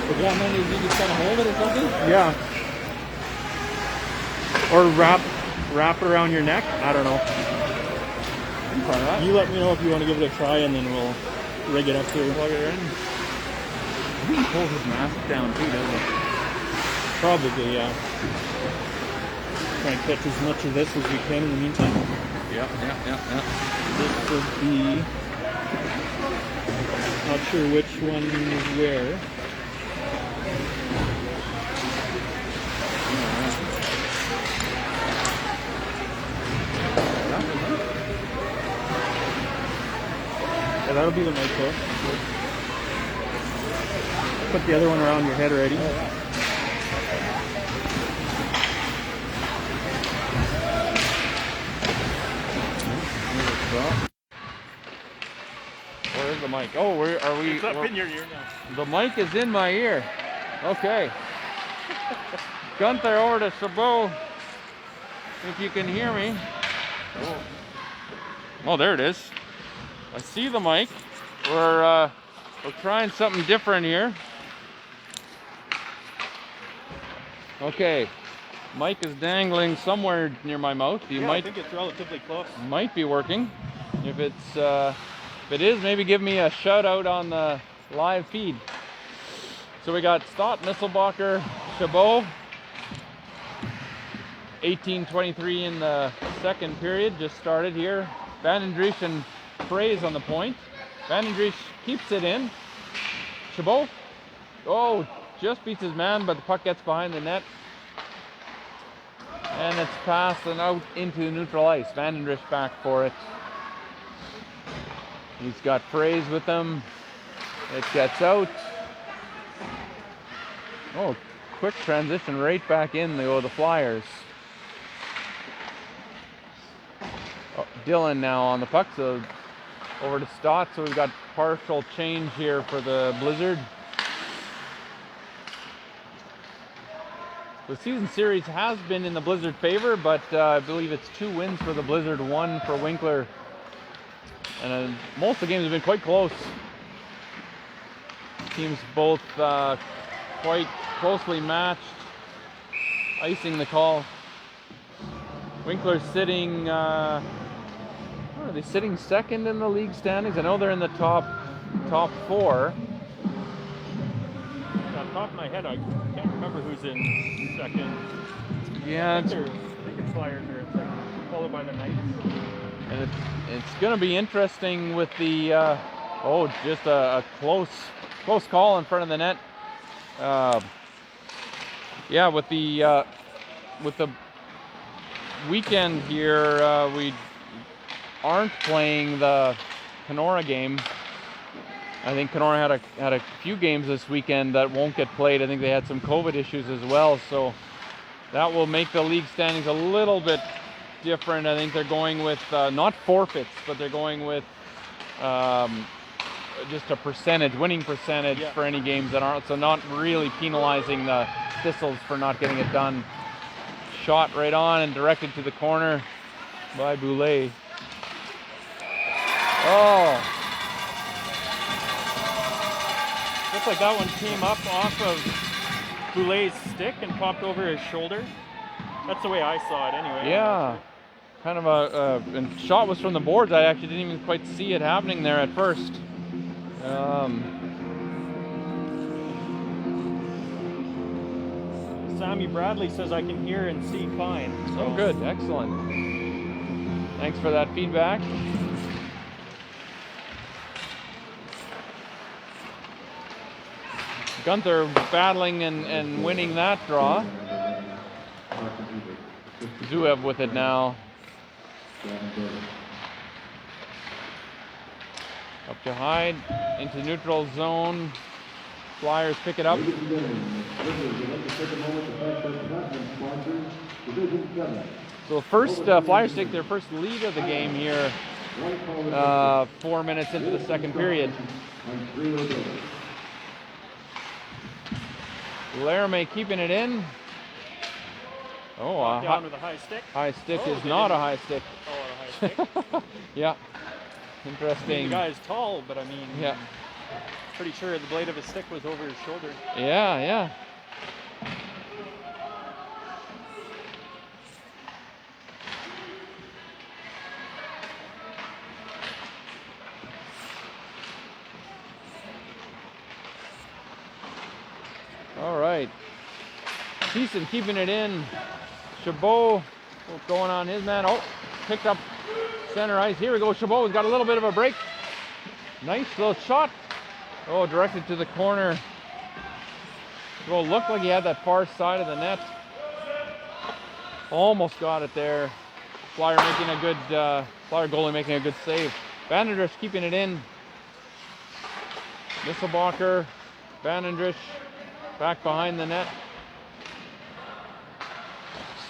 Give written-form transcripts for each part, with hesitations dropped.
But yeah, man, you just gotta hold it or something? Yeah. Or wrap it around your neck. I don't know. Try that. You let me know if you want to give it a try, and then we'll rig it up here. Plug it in. He pulls his mask down too, doesn't he? Probably, yeah. Try and catch as much of this as we can in the meantime. Yeah. This would be... Not sure which one is where. Yeah, that'll be the mic hook. Put the other one around your head already. Where is the mic? Oh, where are we? It's up in your ear now. The mic is in my ear. Okay. Gunther, over to Chabot. If you can hear me. Oh, there it is. I see the mic. We're trying something different here. Okay. Mic is dangling somewhere near my mouth. I think it's relatively close. Might be working. If it is, maybe give me a shout out on the live feed. So we got Stott, Misselbacher, Chabot. 18-23 in the second period, just started here. Vandendriessche and Fraze on the point. Vandendriessche keeps it in. Chabot, just beats his man, but the puck gets behind the net. And it's passed and out into neutral ice. Vandendriessche back for it. He's got Fraze with him. It gets out. Oh, quick transition right back in the Flyers. Oh, Dillon now on the puck, so over to Stott. So we've got partial change here for the Blizzard. The season series has been in the Blizzard favor, but I believe it's 2 wins for the Blizzard, 1 for Winkler. And most of the games have been quite close. Teams both quite closely matched. Icing the call. Winkler's sitting, are they sitting second in the league standings? I know they're in the top 4. Off the top of my head, I can't remember who's in second. Yeah, I think it's Flyers are in second, followed by the Knights. And it's going to be interesting with the just a close call in front of the net. With the weekend here, we aren't playing the Kenora game. I think Kenora had a few games this weekend that won't get played. I think they had some COVID issues as well, so that will make the league standings a little bit different. I think they're going with not forfeits, but they're going with just a winning percentage for any games that aren't, so not really penalizing the Thistles for not getting it done. Shot right on and directed to the corner by Boulay. Oh! Looks like that one came up off of Boulay's stick and popped over his shoulder. That's the way I saw it anyway. Yeah. Kind of and shot was from the boards. I actually didn't even quite see it happening there at first. Sammy Bradley says I can hear and see fine. So. Oh, good. Excellent. Thanks for that feedback. Gunther battling and winning that draw. Zuev with it now. Up to Hyde, into neutral zone. Flyers pick it up. So first, Flyers take their first lead of the game here, 4 minutes into the second period. Laramie keeping it in. Oh, down with a high stick. High stick is not a high stick. Oh, a high stick. Yeah. Interesting. The guy's tall, but I mean. Yeah. Pretty sure the blade of his stick was over his shoulder. Yeah, yeah. All right. Thiessen keeping it in. Chabot going on his man. Oh, picked up center ice. Here we go. Chabot's got a little bit of a break. Nice little shot. Oh, directed to the corner. Chabot looked like he had that far side of the net. Almost got it there. Flyer making a good, Flyer goalie making a good save. Vandendrish keeping it in. Misselbacher, Vandendrish back behind the net.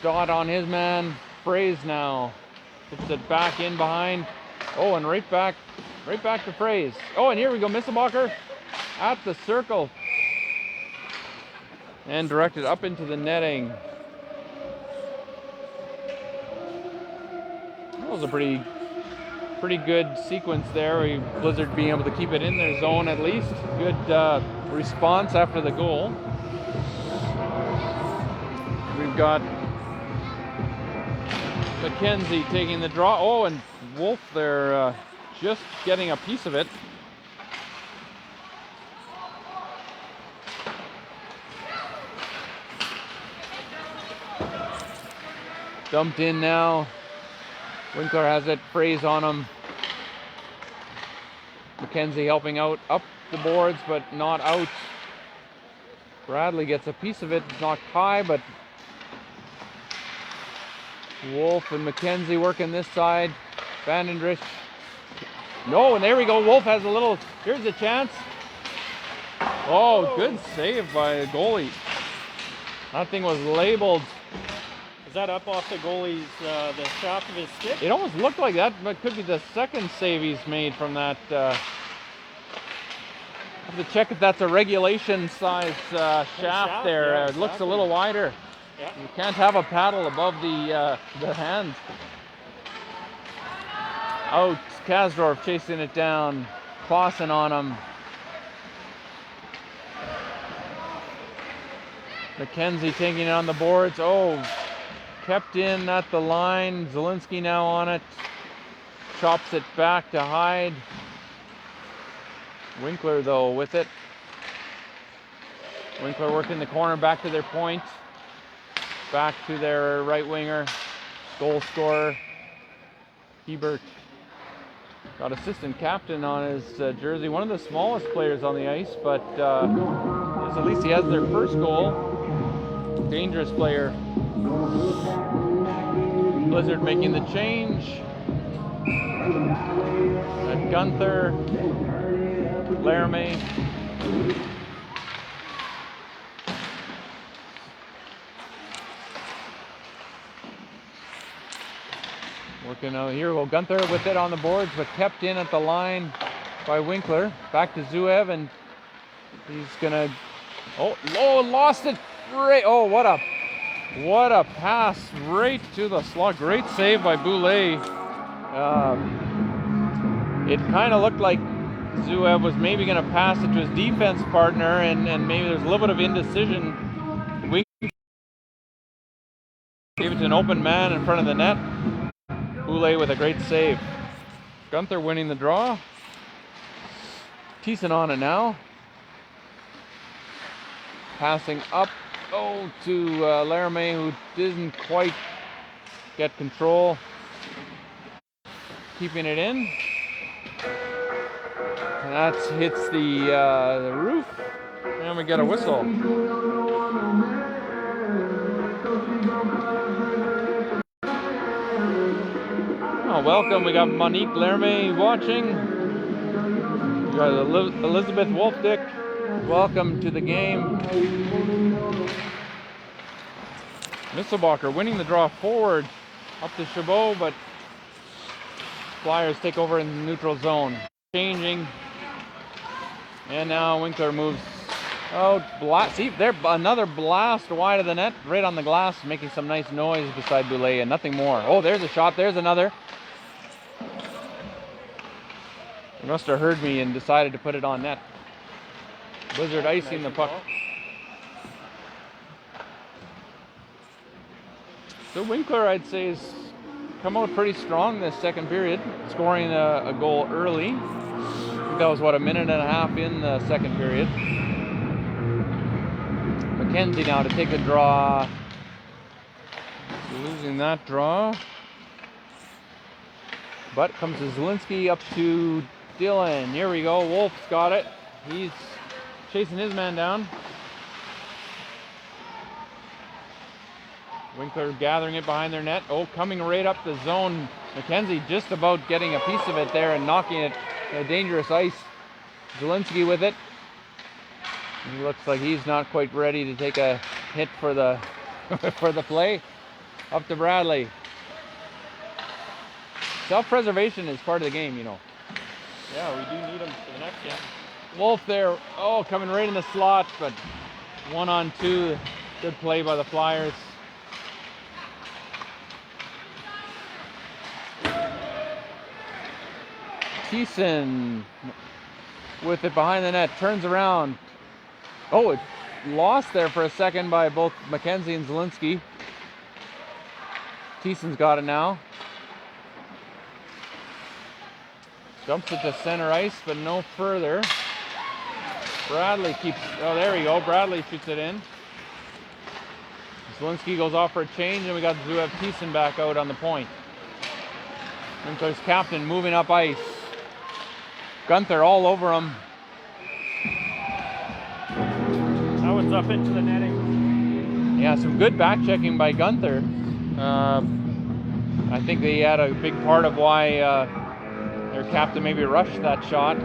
Stott on his man. Fraze now. Puts it back in behind. Oh, and right back to Fraze. Oh, and here we go. Misselbacher at the circle. And directed up into the netting. That was a pretty good sequence there. Blizzard being able to keep it in their zone at least. Good response after the goal. We've got McKenzie taking the draw. Oh, and Wolf there just getting a piece of it. Dumped in now. Winkler has it. Fraze on him. McKenzie helping out up the boards, but not out. Bradley gets a piece of it. It's not high, but Wolf and McKenzie working this side. Vandendrish. No, and there we go. Wolf has a little. Here's a chance. Oh, good save by the goalie. That thing was labeled. Is that up off the goalie's, the shaft of his stick? It almost looked like that, but it could be the second save he's made from that. I have to check if that's a regulation size shaft there. Yeah, It looks a little wider. Yeah. You can't have a paddle above the hands. Out, Kasdorf chasing it down. Clausen on him. McKenzie taking it on the boards. Oh, kept in at the line. Zielinski now on it. Chops it back to Hyde. Winkler though with it. Winkler working the corner back to their point. Back to their right winger. Goal scorer. Hebert. Got assistant captain on his jersey. One of the smallest players on the ice, but at least he has their first goal. Dangerous player. Blizzard making the change. At Gunther. Laramie. Working out here. Well, Gunther with it on the boards, but kept in at the line by Winkler. Back to Zuev, and he's gonna. Oh, lost it. Right. Oh, what a pass right to the slot. Great save by Boulay. It kind of looked like Zuev was maybe going to pass it to his defense partner, and maybe there's a little bit of indecision. Winkler gave it to an open man in front of the net. Boulay with a great save. Gunther winning the draw. Thiessen on it now. Passing up to Laramie, who didn't quite get control. Keeping it in. And that hits the roof. And we get a whistle. Oh, welcome. We got Monique Laramie watching. We got Elizabeth Wolfdick. Welcome to the game. Misselbacher winning the draw forward up to Chabot, but Flyers take over in the neutral zone. Changing. And now Winkler moves out. See, there another blast wide of the net, right on the glass, making some nice noise beside Boulay, and nothing more. Oh, there's a shot. There's another. He must have heard me and decided to put it on net. Blizzard icing the puck. So Winkler, I'd say, has come out pretty strong this second period, scoring a goal early. I think that was, a minute and a half in the second period. McKenzie now to take the draw. Losing that draw. But comes to Zielinski, up to Dylan. Here we go. Wolf's got it. He's chasing his man down. Winkler gathering it behind their net. Oh, coming right up the zone. McKenzie just about getting a piece of it there and knocking it in a dangerous ice. Zielinski with it. He looks like he's not quite ready to take a hit for the for the play. Up to Bradley. Self-preservation is part of the game, you know. Yeah, we do need him for the next game. Wolf there. Oh, coming right in the slot, but 1-on-2. Good play by the Flyers. Thiessen with it behind the net, turns around. Oh, it lost there for a second by both McKenzie and Zielinski. Thiessen's got it now. Dumps it to center ice, but no further. Bradley keeps, oh, there we go. Bradley shoots it in. Zielinski goes off for a change, and we got Zouev Thiessen back out on the point. Winkler's captain moving up ice. Gunther all over him. That one's up into the netting. Yeah, some good back checking by Gunther. I think they had a big part of why their captain maybe rushed that shot.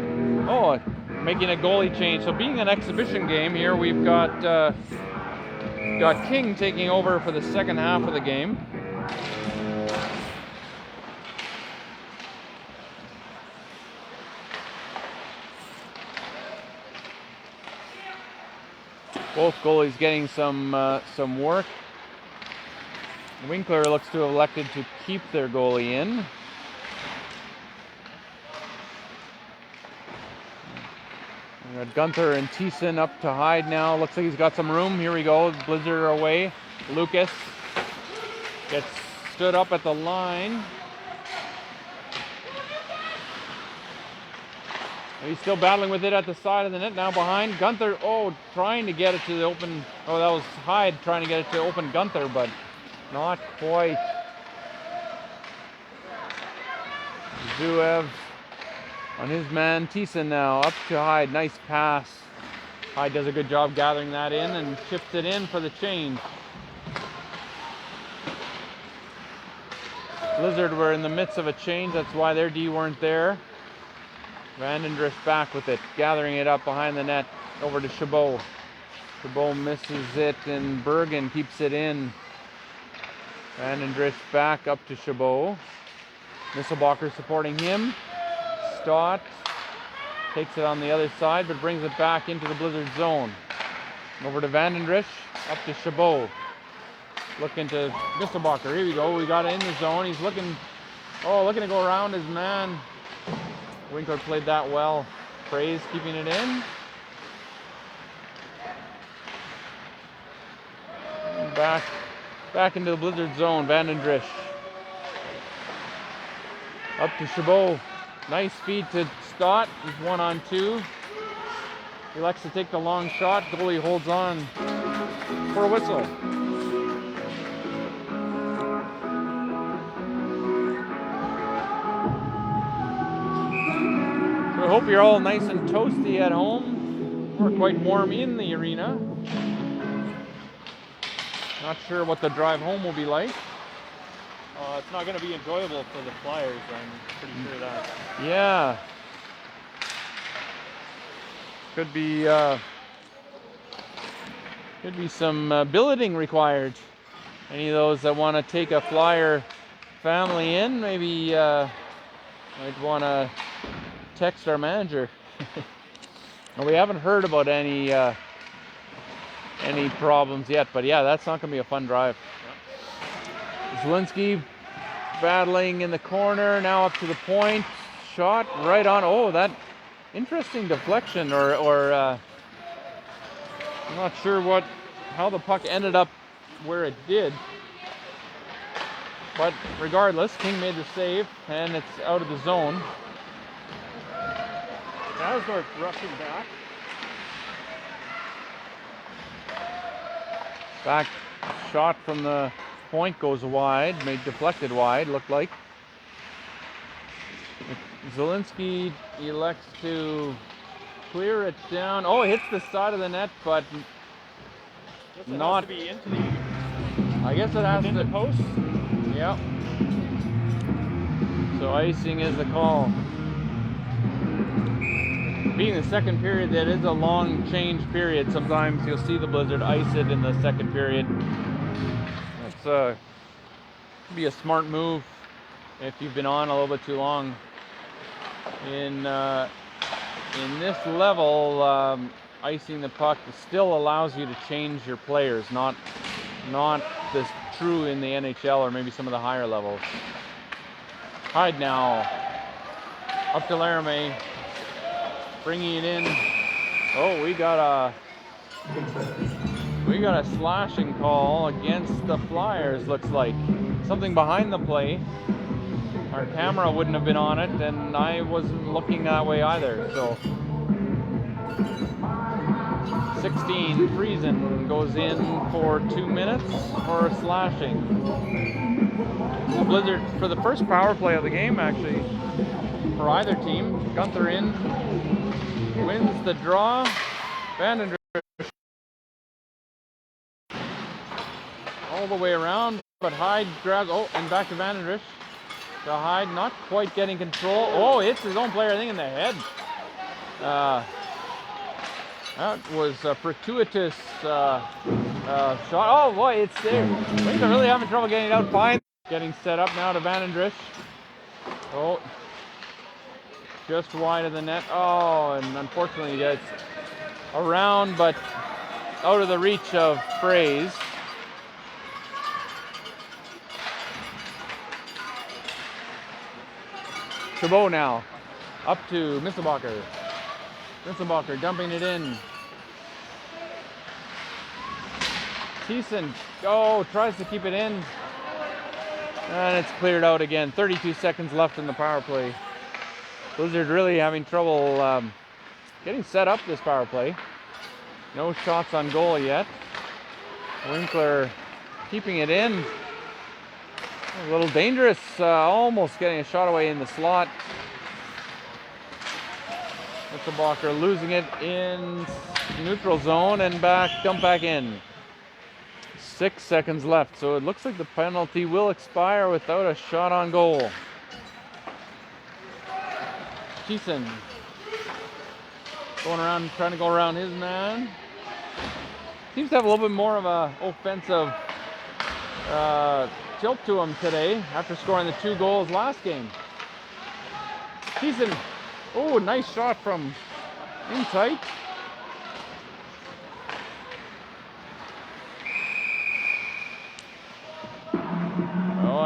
Oh, making a goalie change. So being an exhibition game here, we've got King taking over for the second half of the game. Both goalies getting some work. Winkler looks to have elected to keep their goalie in. We got Gunther and Thiessen up to hide now. Looks like he's got some room. Here we go. Blizzard are away. Lucas gets stood up at the line. He's still battling with it at the side of the net, now behind. Gunther, trying to get it to the open. Oh, that was Hyde trying to get it to open Gunther, but not quite. Zouev on his man. Thiessen now up to Hyde. Nice pass. Hyde does a good job gathering that in and chips it in for the change. Blizzard were in the midst of a change. That's why their D weren't there. Vandendrift back with it, gathering it up behind the net, over to Chabot. Chabot misses it, and Bergen keeps it in. Vandendrift back up to Chabot. Nisselbacher supporting him. Stott takes it on the other side, but brings it back into the Blizzard zone. Over to Vandendrift, up to Chabot. Looking to Nisselbacher. Here we go. We got it in the zone. He's looking to go around his man. Winkler played that well. Praise keeping it in. Back into the Blizzard zone. Vandendrift. Up to Chabot. Nice feed to Stott. He's 1-on-2. He likes to take the long shot. Goalie holds on for a whistle. I hope you're all nice and toasty at home. We're quite warm in the arena. Not sure what the drive home will be like. It's not going to be enjoyable for the Flyers, I'm pretty sure of that. Yeah. Could be some billeting required. Any of those that want to take a Flyer family in, maybe might want to text our manager. Well, we haven't heard about any problems yet, but yeah, that's not going to be a fun drive. Yeah. Zielinski battling in the corner, now up to the point. Shot right on. Oh, that interesting deflection or I'm not sure how the puck ended up where it did. But regardless, King made the save, and it's out of the zone. Kasdorf rushing back. Back shot from the point goes wide, deflected wide, looked like. Zielinski elects to clear it down. Oh, it hits the side of the net, but not. Has to be into the, I guess it has in to. the post. Yep. So icing is the call. Being the second period, that is a long change period. Sometimes you'll see the Blizzard ice it in the second period. That's be a smart move if you've been on a little bit too long. In this level, icing the puck still allows you to change your players, not this true in the NHL or maybe some of the higher levels. Hyde now up to Laramie, bringing it in. Oh, we got a slashing call against the Flyers. Looks like something behind the play. Our camera wouldn't have been on it, and I wasn't looking that way either. So 16, Friesen goes in for 2 minutes for a slashing. The Blizzard, for the first power play of the game, actually, for either team, Gunther in, wins the draw. Vandendrift all the way around, but Hyde grabs, and back to Vandendrift. To Hyde, not quite getting control. Oh, hits his own player, I think, in the head. That was a fortuitous shot. Oh boy, it's there. Wings are really having trouble getting it out. Fine. Getting set up now to Vandendrift. Oh, just wide of the net. Oh, and unfortunately gets around, but out of the reach of Fraze. Chabot now, up to Misselbacher. Misselbacher dumping it in. Thiessen, tries to keep it in. And it's cleared out again. 32 seconds left in the power play. Blizzard really having trouble getting set up this power play. No shots on goal yet. Winkler keeping it in. A little dangerous, almost getting a shot away in the slot. Misselbacher losing it in neutral zone and dump back in. 6 seconds left, so it looks like the penalty will expire without a shot on goal. Thiessen going around, trying to go around his man. Seems to have a little bit more of a offensive tilt to him today after scoring the 2 goals last game. Thiessen, nice shot from in tight.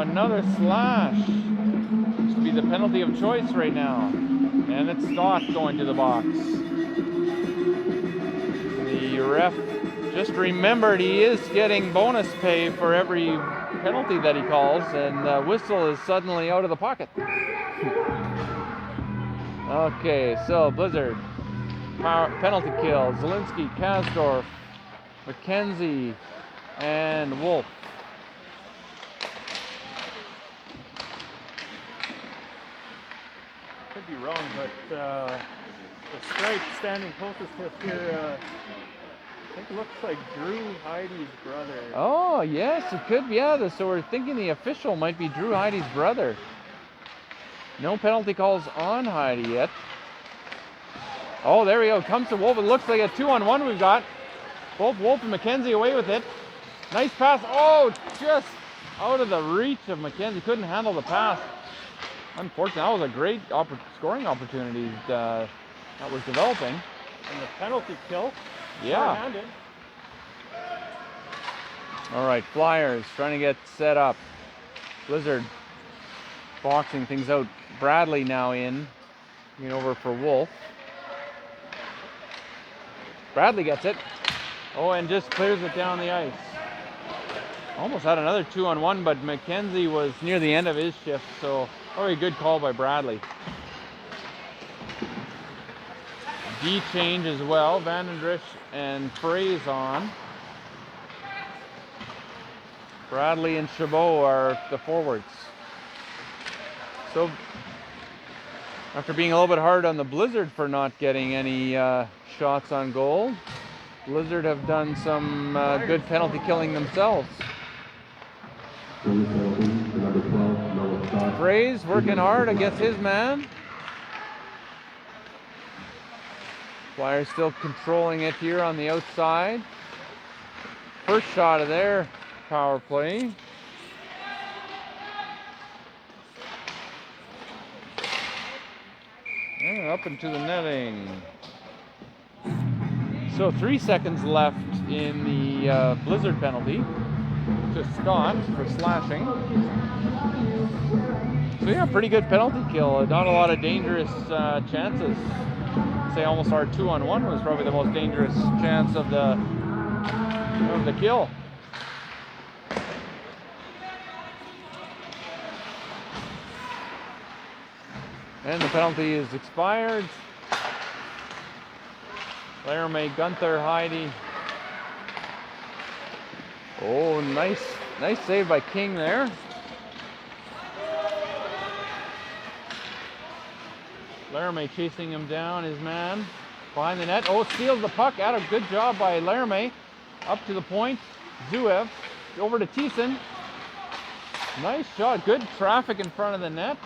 Another slash. Seems to be the penalty of choice right now. And it's Stott going to the box. The ref just remembered he is getting bonus pay for every penalty that he calls, and the whistle is suddenly out of the pocket. Okay, so Blizzard, penalty kill. Zielinski, Kasdorf, McKenzie, and Wolf. Could be wrong, but the stripe standing closest to us here, I think it looks like Drew Heidi's brother. Oh, yes, it could be. Yeah, so we're thinking the official might be Drew Heidi's brother. No penalty calls on Heidi yet. Oh, there we go. Comes to Wolf. It looks like a 2-on-1 we've got. Both Wolf and McKenzie away with it. Nice pass. Oh, just out of the reach of McKenzie. Couldn't handle the pass. Unfortunately, that was a great scoring opportunity that was developing. And the penalty kill. Yeah. Short-handed. All right, Flyers trying to get set up. Blizzard boxing things out. Bradley now in over for Wolf. Bradley gets it. Oh, and just clears it down the ice. Almost had another 2-on-1, but Mackenzie was near the end of his shift, so a good call by Bradley. D change as well. Vandendrish and Fraze on. Bradley and Chabot are the forwards. So after being a little bit hard on the Blizzard for not getting any shots on goal, Blizzard have done some good penalty killing themselves. Fraze working hard against his man. Flyers still controlling it here on the outside. First shot of their power play. And up into the netting. So 3 seconds left in the Blizzard penalty to Scott for slashing. So yeah, pretty good penalty kill. Not a lot of dangerous chances. I'd say almost our 2-on-1 was probably the most dangerous chance of the kill. And the penalty is expired. Laramie, Gunther, Heidi. Oh, nice save by King there. Laramie chasing him down, his man behind the net. Oh, steals the puck out. A good job by Laramie. Up to the point. Zuev over to Thiessen. Nice shot. Good traffic in front of the net.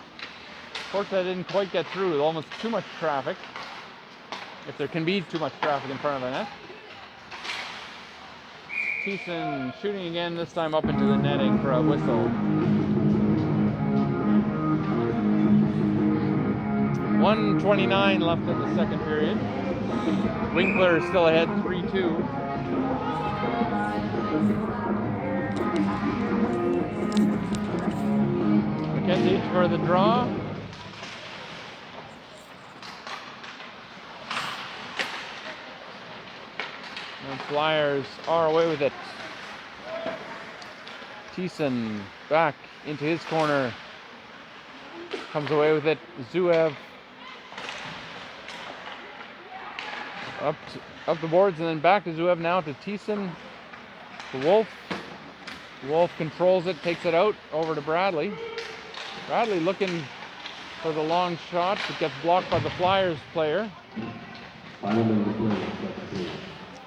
Of course, that didn't quite get through. Almost too much traffic. If there can be too much traffic in front of the net. Thiessen shooting again, this time up into the netting for a whistle. 1:29 left in the second period. Winkler is still ahead 3-2. Mackenzie for the draw. And Flyers are away with it. Thiessen back into his corner. Comes away with it. Zuev up the boards and then back to Zuev now to Thiessen. To Wolf. Wolf controls it, takes it out over to Bradley. Bradley looking for the long shot. It gets blocked by the Flyers player.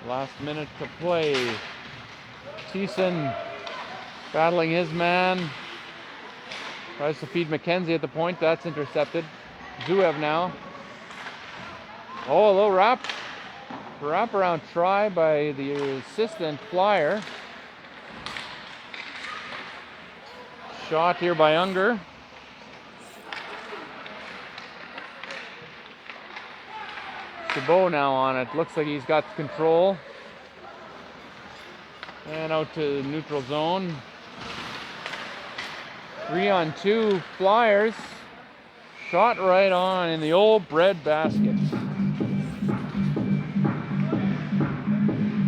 Last minute to play. Thiessen battling his man. Tries to feed Mackenzie at the point. That's intercepted. Zuev now. Oh, a little wraparound try by the assistant Flyer. Shot here by Unger. Chabot now on it. Looks like he's got control. And out to neutral zone. 3-on-2 Flyers. Shot right on in the old bread basket.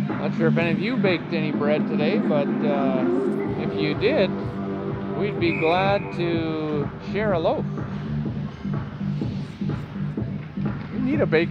Not sure if any of you baked any bread today, but if you did, we'd be glad to share a loaf. We need a bake.